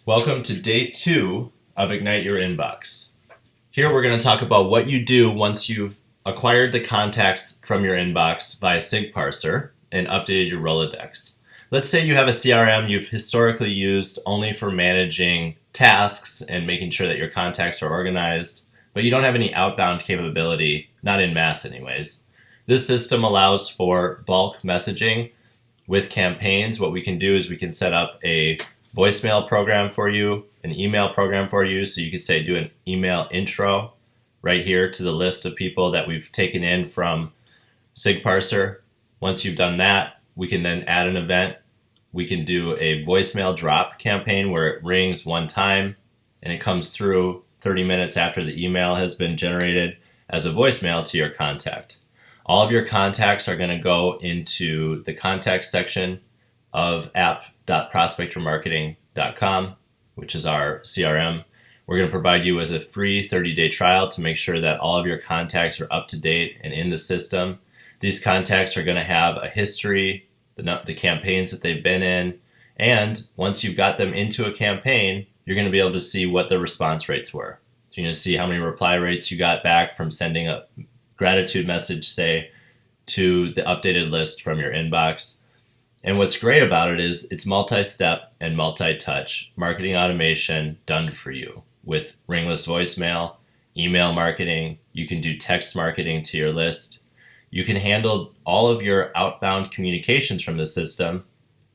Welcome to day 2 of Ignite Your Inbox. Here we're going to talk about what you do once you've acquired the contacts from your inbox via SigParser and updated your Rolodex. Let's say you have a CRM you've historically used only for managing tasks and making sure that your contacts are organized, but you don't have any outbound capability, not in mass anyways. This system allows for bulk messaging with campaigns. What we can do is we can set up a voicemail program for you, an email program for you. So you could say do an email intro right here to the list of people that we've taken in from SigParser. Once you've done that, we can then add an event. We can do a voicemail drop campaign where it rings one time and it comes through 30 minutes after the email has been generated as a voicemail to your contact. All of your contacts are going to go into the contact section of app.prospectremarketing.com, which is our CRM. We're going to provide you with a free 30-day trial to make sure that all of your contacts are up to date and in the system. These contacts are going to have a history, the campaigns that they've been in, and once you've got them into a campaign, you're going to be able to see what the response rates were. So you're going to see how many reply rates you got back from sending a gratitude message, say, to the updated list from your inbox. And what's great about it is it's multi-step and multi-touch marketing automation done for you with ringless voicemail, email marketing. You can do text marketing to your list. You can handle all of your outbound communications from the system.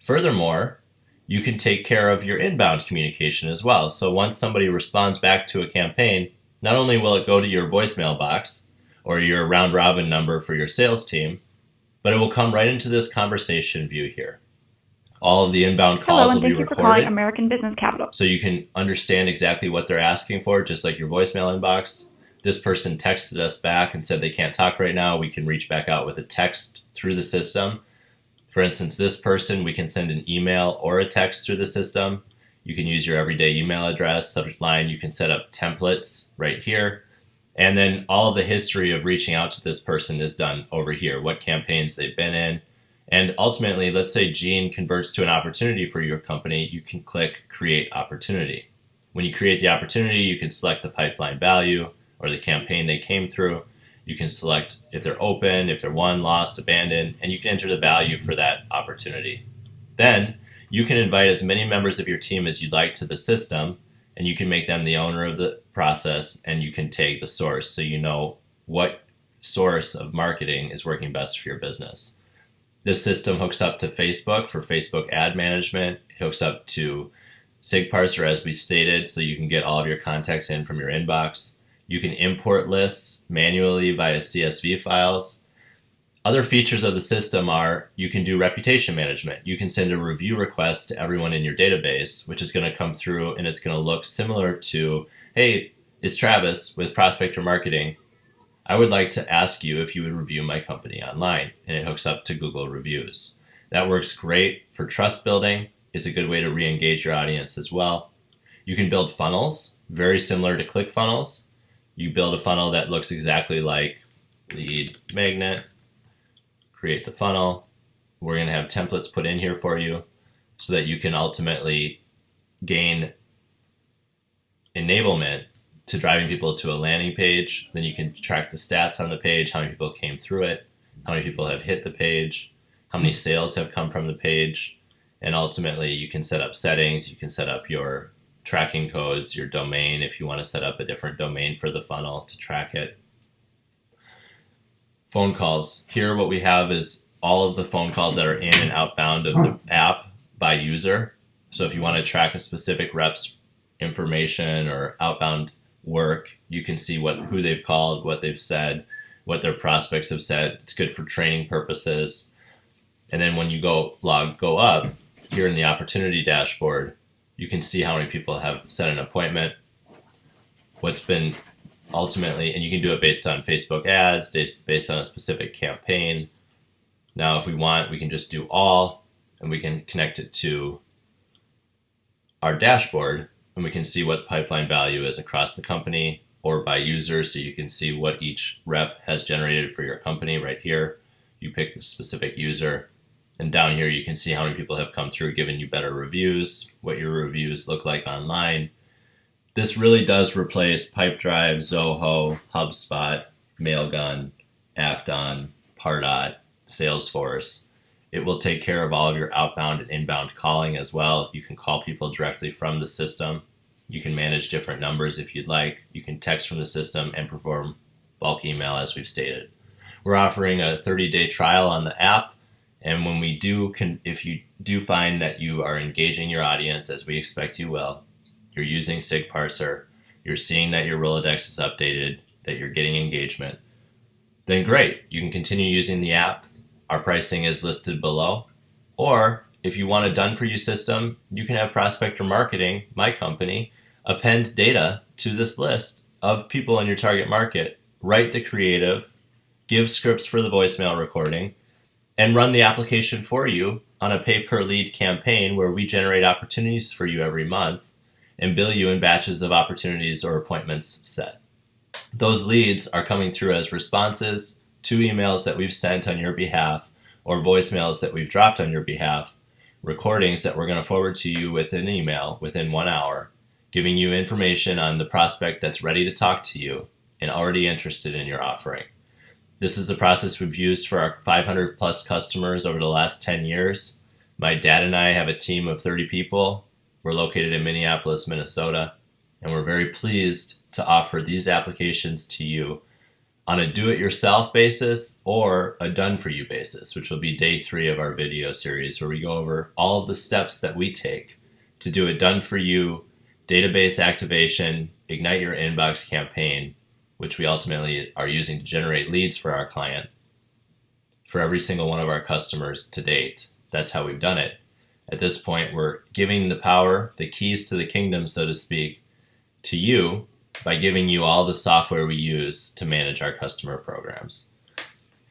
Furthermore, you can take care of your inbound communication as well. So once somebody responds back to a campaign, not only will it go to your voicemail box or your round robin number for your sales team, but it will come right into this conversation view here. All of the inbound calls will be recorded. Thank you for calling American Business Capital. So you can understand exactly what they're asking for, just like your voicemail inbox. This person texted us back and said they can't talk right now. We can reach back out with a text through the system. For instance, this person, we can send an email or a text through the system. You can use your everyday email address, subject line. You can set up templates right here. And then all of the history of reaching out to this person is done over here, what campaigns they've been in. And ultimately, let's say Gene converts to an opportunity for your company, you can click Create Opportunity. When you create the opportunity, you can select the pipeline value or the campaign they came through. You can select if they're open, if they're won, lost, abandoned, and you can enter the value for that opportunity. Then you can invite as many members of your team as you'd like to the system, and you can make them the owner of the process, and you can take the source so you know what source of marketing is working best for your business. This system hooks up to Facebook for Facebook ad management. It hooks up to SigParser, as we stated, so you can get all of your contacts in from your inbox. You can import lists manually via CSV files. Other features of the system are you can do reputation management. You can send a review request to everyone in your database, which is going to come through and it's going to look similar to, hey, it's Travis with Prospector Marketing. I would like to ask you if you would review my company online, and it hooks up to Google reviews. That works great for trust building. It's a good way to re-engage your audience as well. You can build funnels, very similar to ClickFunnels. You build a funnel that looks exactly like lead magnet. Create the funnel. We're going to have templates put in here for you so that you can ultimately gain enablement to driving people to a landing page. Then you can track the stats on the page, how many people came through it, how many people have hit the page, how many sales have come from the page, and ultimately you can set up settings, you can set up your tracking codes, your domain if you want to set up a different domain for the funnel to track it. Phone calls. Here what we have is all of the phone calls that are in and outbound of the app by user. So if you want to track a specific rep's information or outbound work, you can see who they've called, what they've said, what their prospects have said. It's good for training purposes. And then when you go up here in the opportunity dashboard, you can see how many people have set an appointment, what's been ultimately, and you can do it based on Facebook ads, based on a specific campaign. Now, if we want, we can just do all, and we can connect it to our dashboard, and we can see what pipeline value is across the company or by user, so you can see what each rep has generated for your company right here. You pick the specific user, And down here, you can see how many people have come through, giving you better reviews, what your reviews look like online. This really does replace Pipedrive, Zoho, HubSpot, Mailgun, Acton, Pardot, Salesforce. It will take care of all of your outbound and inbound calling as well. You can call people directly from the system. You can manage different numbers if you'd like. You can text from the system and perform bulk email as we've stated. We're offering a 30-day trial on the app. And when we do, if you do find that you are engaging your audience as we expect you will, you're using SigParser, you're seeing that your Rolodex is updated, that you're getting engagement, then great. You can continue using the app. Our pricing is listed below. Or if you want a done-for-you system, you can have Prospector Marketing, my company, append data to this list of people in your target market, write the creative, give scripts for the voicemail recording, and run the application for you on a pay-per-lead campaign where we generate opportunities for you every month and bill you in batches of opportunities or appointments set. Those leads are coming through as responses to emails that we've sent on your behalf or voicemails that we've dropped on your behalf, recordings that we're going to forward to you with an email within 1 hour, giving you information on the prospect that's ready to talk to you and already interested in your offering. This is the process we've used for our 500 plus customers over the last 10 years. My dad and I have a team of 30 people. We're located in Minneapolis, Minnesota, and we're very pleased to offer these applications to you on a do-it-yourself basis or a done-for-you basis, which will be day 3 of our video series where we go over all of the steps that we take to do a done-for-you database activation, ignite your inbox campaign, which we ultimately are using to generate leads for our client for every single one of our customers to date. That's how we've done it. At this point, we're giving the power, the keys to the kingdom, so to speak, to you by giving you all the software we use to manage our customer programs.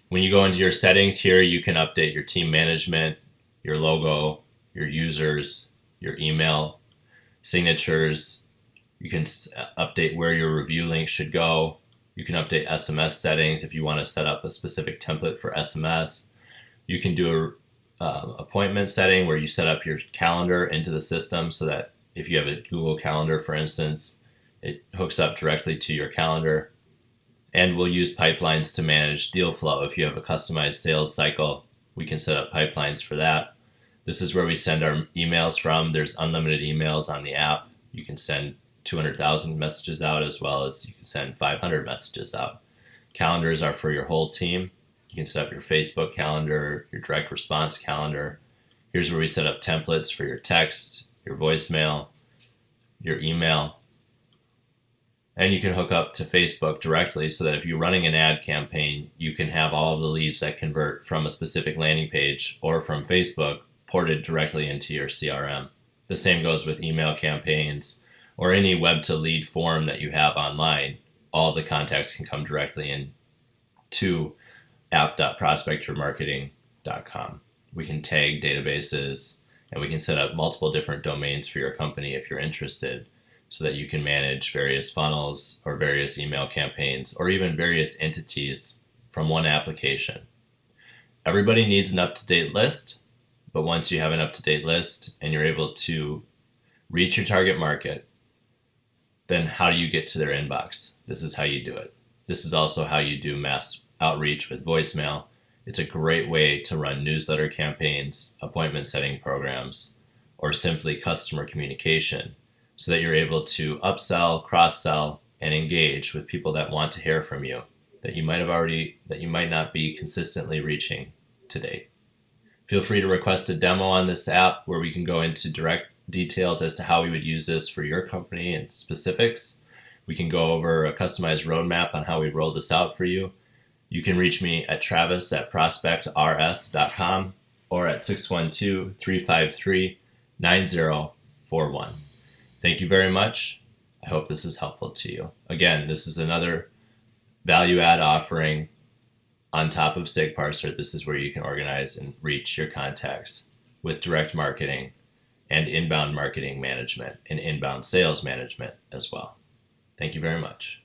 When you go into your settings here, you can update your team management, your logo, your users, your email, signatures. You can update where your review link should go. You can update SMS settings if you want to set up a specific template for SMS. You can do a appointment setting where you set up your calendar into the system so that if you have a Google Calendar, for instance, it hooks up directly to your calendar. And we'll use pipelines to manage deal flow. If you have a customized sales cycle, we can set up pipelines for that. This is where we send our emails from. There's unlimited emails on the app. You can send 200,000 messages out as well as you can send 500 messages out. Calendars are for your whole team. You can set up your Facebook calendar, your direct response calendar. Here's where we set up templates for your text, your voicemail, your email. And you can hook up to Facebook directly so that if you're running an ad campaign, you can have all of the leads that convert from a specific landing page or from Facebook ported directly into your CRM. The same goes with email campaigns or any web to lead form that you have online. All the contacts can come directly in to app.prospectormarketing.com. We can tag databases and we can set up multiple different domains for your company if you're interested so that you can manage various funnels or various email campaigns or even various entities from one application. Everybody needs an up-to-date list, but once you have an up-to-date list and you're able to reach your target market, then how do you get to their inbox? This is how you do it. This is also how you do mass outreach with voicemail. It's a great way to run newsletter campaigns, appointment setting programs, or simply customer communication so that you're able to upsell, cross-sell, and engage with people that want to hear from you that you might not be consistently reaching to date. Feel free to request a demo on this app where we can go into direct details as to how we would use this for your company and specifics. We can go over a customized roadmap on how we roll this out for you. You can reach me at travis@prospectrs.com or at 612-353-9041. Thank you very much. I hope this is helpful to you. Again, this is another value add offering on top of SigParser. This is where you can organize and reach your contacts with direct marketing and inbound marketing management and inbound sales management as well. Thank you very much.